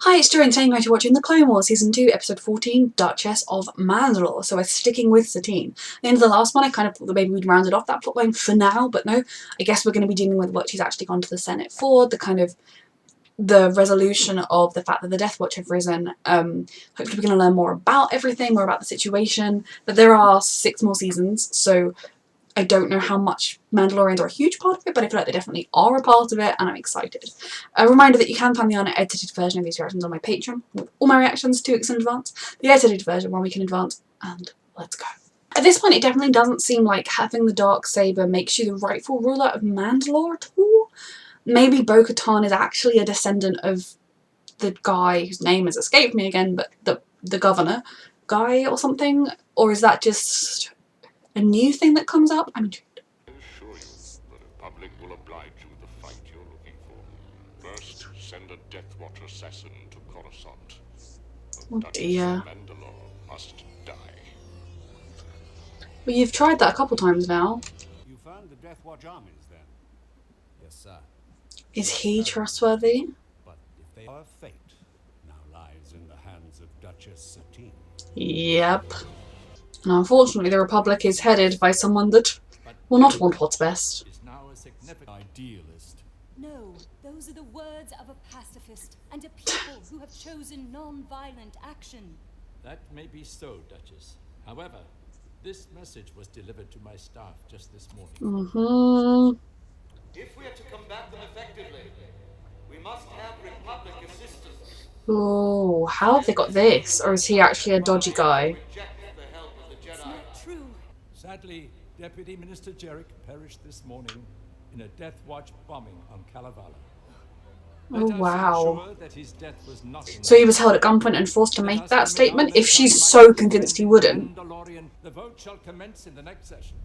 Hi, it's Joanne, today I'm going to be watching The Clone Wars Season 2, Episode 14, Duchess of Mandalore. So we're sticking with Satine. At the end of the last one, I kind of thought that maybe we'd rounded off that plotline for now, but no. I guess we're going to be dealing with what she's actually gone to the Senate for, the resolution of the fact that the Death Watch have risen. Hopefully we're going to learn more about everything, more about the situation. But there are 6 more seasons, so I don't know how much Mandalorians are a huge part of it, but I feel like they definitely are a part of it, and I'm excited. A reminder that you can find the unedited version of these reactions on my Patreon, with all my reactions 2 weeks in advance, the edited version 1 week in advance, and let's go. At this point, it definitely doesn't seem like having the Darksaber makes you the rightful ruler of Mandalore at all. Maybe Bo-Katan is actually a descendant of the guy whose name has escaped me again, but the governor guy or something, or is that just a new thing that comes up? I'm intrigued. I assure you, the Republic will oblige you with the fight you're looking for. First, send a Death Watch assassin to Coruscant. Oh dear. Mandalore must die. Well, you've tried that a couple times now. You found the Death Watch armies then? Yes, sir. Is he trustworthy? But if they are fate now lies in the hands of Duchess Satine. Yep. And unfortunately, the Republic is headed by someone that will not want what's best. Is now a significant idealist. No, those are the words of a pacifist and a people who have chosen non-violent action. That may be so, Duchess. However, this message was delivered to my staff just this morning. If we are to combat them effectively, we must have Republic assistance. Oh, how have they got this? Or is he actually a dodgy guy? It's not true. Sadly, Deputy Minister Jarek perished this morning in a Death Watch bombing on Kalevala. Oh, wow. Sure that his death was not So he was held at gunpoint and forced to make that statement? If she's so convinced he wouldn't. The vote shall commence in the next session.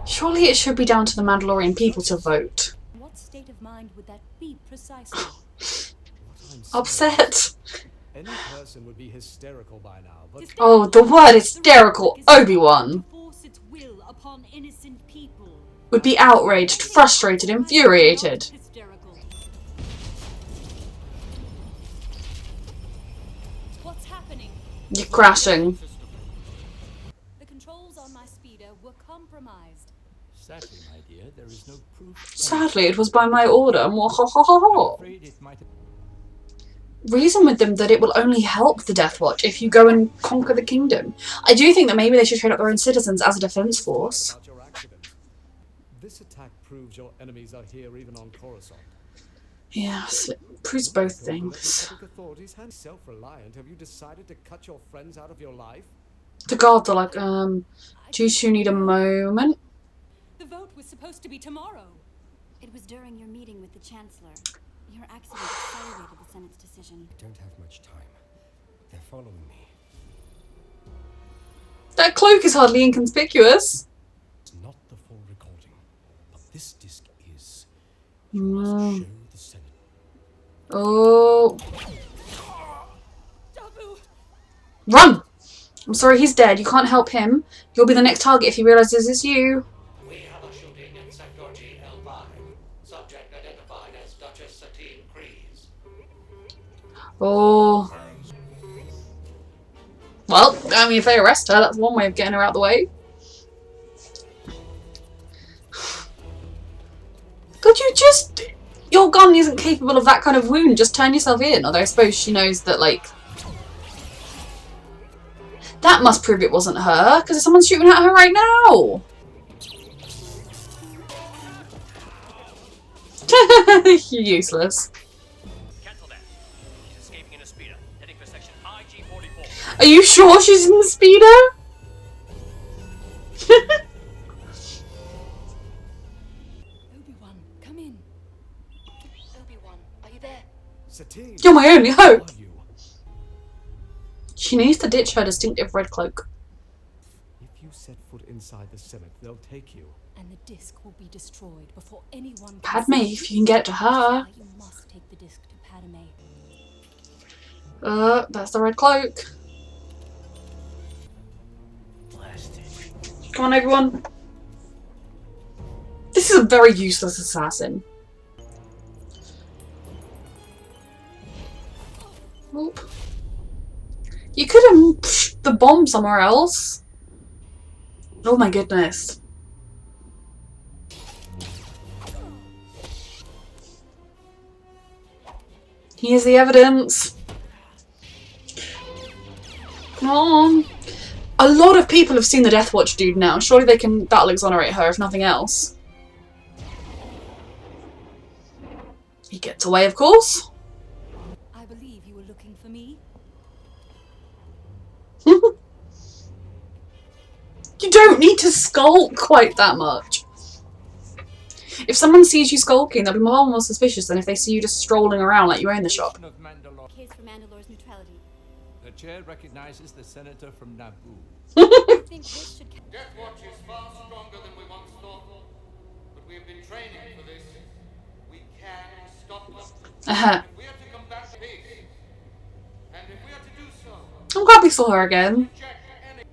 Surely it should be down to the Mandalorian people to vote. In what state of mind would that be precisely? Upset. Any person would be hysterical by now, but Oh, the word hysterical, Obi-Wan. Force its will upon innocent people. Would be outraged, frustrated, infuriated. Hysterical. What's happening? You're crashing. The controls on my speeder were compromised. Sadly, my dear, there is no proof. Sadly, it was by my order. I'm afraid it might have... Reason with them that it will only help the Death Watch if you go and conquer the kingdom. I do think that maybe they should train up their own citizens as a defense force. about your accident. This attack proves your enemies are here even on Coruscant. Yes, it proves both things. Public authorities and self-reliant. Have you decided to cut your friends out of your life? The guards are like, do you need a moment? The vote was supposed to be tomorrow. It was during your meeting with the Chancellor. Your accident accelerated the Senate's decision. I don't have much time. They're following me. That cloak is hardly inconspicuous. It's not the full recording, but this disc is. You must show the Senate. Oh. Dabu! Run! I'm sorry, he's dead. You can't help him. You'll be the next target if he realizes it's you. We have a shooting in Sector GL5. Subject identified as Duchess Satine Kryze. Oh. Well, I mean, if they arrest her, that's one way of getting her out of the way. Could you just... Your gun isn't capable of that kind of wound. Just turn yourself in. Although I suppose she knows that, like... That must prove it wasn't her, because someone's shooting at her right now. You're useless. Cancel that. She's escaping in a speeder, heading for section IG-44. Are you sure she's in the speeder? Obi-Wan, come in. Obi-Wan, are you there? Satine, You're my only hope. are you? She needs to ditch her distinctive red cloak. If you set foot inside the Senate, they'll take you. And the disc will be destroyed before anyone can Padme, see if you can get to her. it. You must take the disc to Padme. That's the red cloak. Come on, everyone. This is a very useless assassin. Oop. You could have pushed the bomb somewhere else. Oh my goodness. Here's the evidence. Come on. A lot of people have seen the Death Watch dude now. Surely that'll exonerate her if nothing else. He gets away, of course. I believe you were looking for me. You don't need to skulk quite that much. If someone sees you skulking, they'll be more suspicious than if they see you just strolling around like you own the shop. Of Mandalore. Case for Mandalore's neutrality. The chair recognizes the senator from Naboo. I think this should count. Death Watch is far stronger than we once thought, but we have been training for this. We can stop them. If we are to combat peace, and if we are to do so, I'm glad we saw her again. reject any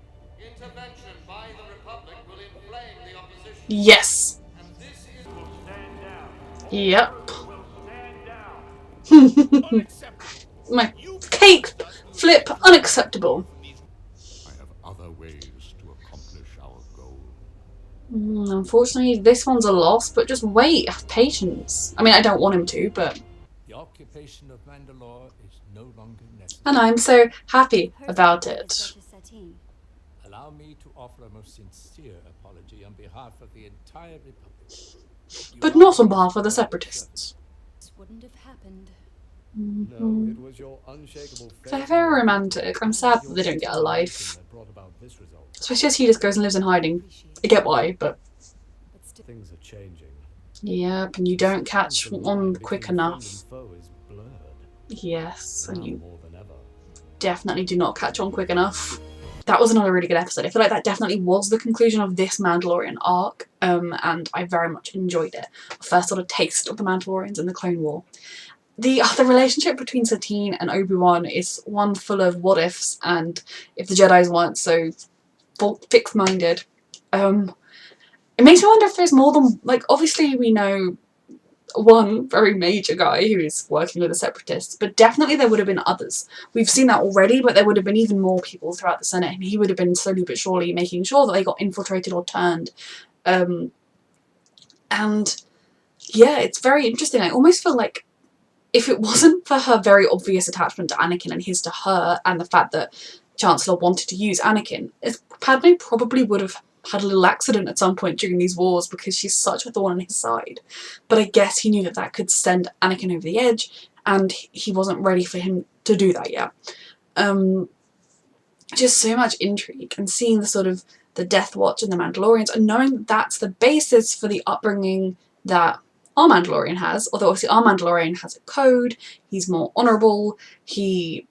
intervention by the Republic will inflame the opposition. Yes. And this is Yep. My cake flip unacceptable. I have other ways to accomplish our goal. Unfortunately, this one's a loss, but just wait. Have patience. I mean, I don't want him to, but... The occupation of Mandalore is no longer necessary. And I'm so happy about Person it. is Duchess Satine. Allow me to offer a most sincere apology on behalf of the entire Republic. You But are not on behalf of the Separatists. This wouldn't have happened. No, it was your unshakable faith. They're very romantic. I'm sad that they don't get a life. That brought about this result. Especially as he just goes and lives in hiding. I get why, but... But still, Things are changing. Yep, and you don't catch on quick enough. Foe is blurred. Yes, and Now you more than ever. definitely do not catch on quick enough. That was another really good episode. I feel like that definitely was the conclusion of this Mandalorian arc, and I very much enjoyed it. First sort of taste of the Mandalorians in the Clone War. The relationship between Satine and Obi-Wan is one full of what-ifs, and if the Jedis weren't so fixed-minded. It makes me wonder if there's more than... Like, obviously we know one very major guy who is working with the Separatists, but definitely there would have been others. We've seen that already, but there would have been even more people throughout the Senate, and he would have been slowly but surely making sure that they got infiltrated or turned. And yeah, it's very interesting. I almost feel like if it wasn't for her very obvious attachment to Anakin and his to her, and the fact that Chancellor wanted to use Anakin, Padme probably would have had a little accident at some point during these wars because she's such a thorn on his side. But I guess he knew that that could send Anakin over the edge, and he wasn't ready for him to do that yet. Just so much intrigue, and seeing the sort of the Death Watch and the Mandalorians, and knowing that that's the basis for the upbringing that our Mandalorian has. Although obviously our Mandalorian has a code, he's more honourable, he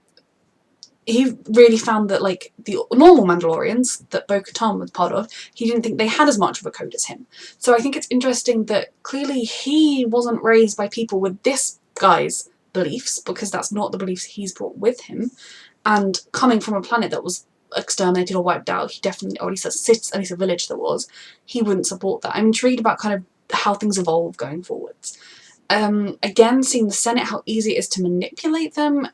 really found that, like, the normal Mandalorians that Bo-Katan was part of, he didn't think they had as much of a code as him. So I think it's interesting that clearly he wasn't raised by people with this guy's beliefs, because that's not the beliefs he's brought with him. And coming from a planet that was exterminated or wiped out, he definitely, or at least a village that was, he wouldn't support that. I'm intrigued about kind of how things evolve going forwards. Again, seeing the Senate, how easy it is to manipulate them.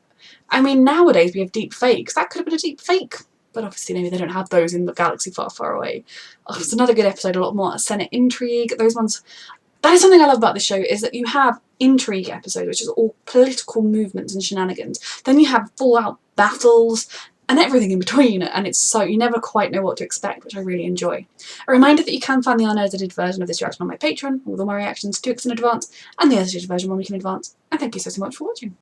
I mean, nowadays we have deep fakes. That could have been a deep fake, but obviously maybe they don't have those in the galaxy far, far away. Oh, it's another good episode, a lot more Senate intrigue. Those ones. That is something I love about this show, is that you have intrigue episodes, which is all political movements and shenanigans. Then you have full-out battles and everything in between, and it's so you never quite know what to expect, which I really enjoy. A reminder that you can find the unedited version of this reaction on my Patreon, with all my reactions 2 weeks in advance, and the edited version 1 week in advance. And thank you so much for watching.